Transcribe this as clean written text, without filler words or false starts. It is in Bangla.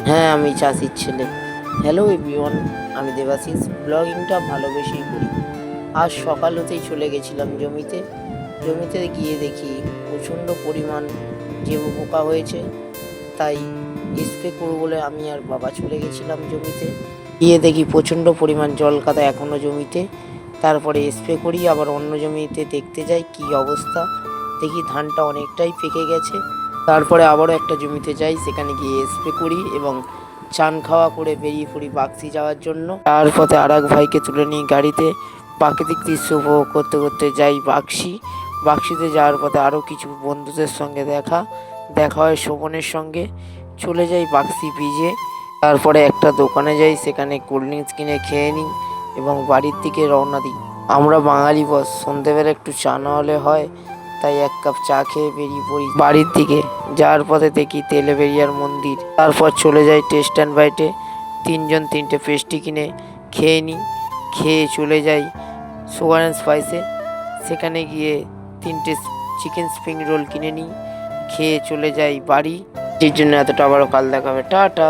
হ্যাঁ, আমি চাষির ছেলে। হ্যালো এভরিওয়ান, আমি দেবাশিস। ব্লগিংটা ভালোবেসেই করি। আজ সকাল হতেই চলে গেছিলাম জমিতে। জমিতে গিয়ে দেখি প্রচণ্ড পরিমাণ জেবু পোকা হয়েছে। তাই স্প্রে করবো বলে আমি আর বাবা চলে গেছিলাম জমিতে। গিয়ে দেখি প্রচণ্ড পরিমাণ জল কাদা এখনও জমিতে। তারপরে স্প্রে করি, আবার অন্য জমিতে দেখতে যাই কি অবস্থা। দেখি ধানটা অনেকটাই পেকে গেছে। তারপরে আবারও একটা জমিতে যাই, সেখানে গিয়ে স্প্রে করি এবং চান খাওয়া করে বেরিয়ে পড়ি বাক্সি যাওয়ার জন্য। তার পথে আর এক ভাইকে তুলে নিই গাড়িতে। প্রাকৃতিক দৃশ্য উপভোগ করতে করতে যাই বাক্সি। বাক্সিতে যাওয়ার পথে আরও কিছু বন্ধুদের সঙ্গে দেখা হয় শোভনের সঙ্গে। চলে যাই বাক্সি ব্রিজে। তারপরে একটা দোকানে যাই, সেখানে কোল্ড ড্রিঙ্কস কিনে খেয়ে নিই এবং বাড়ির দিকে রওনা দিই। আমরা বাঙালি বস, সন্ধেবেলা একটু চা না হলে হয়। তাই এক কাপ চা খেয়ে বেরিয়ে পড়ি বাড়ির দিকে। যাওয়ার পথে দেখি তেলেবেরিয়ার মন্দির। তারপর চলে যাই টেস্ট অ্যান্ড বাইটে। তিনজন তিনটে পেস্ট্রি কিনে খেয়ে নিই। খেয়ে চলে যাই সুগার অ্যান্ড স্পাইসে। সেখানে গিয়ে তিনটে চিকেন স্প্রিং রোল কিনে নিই। খেয়ে চলে যাই বাড়ি। এর জন্য এতটা, আবারও কাল দেখাবে, টাটা।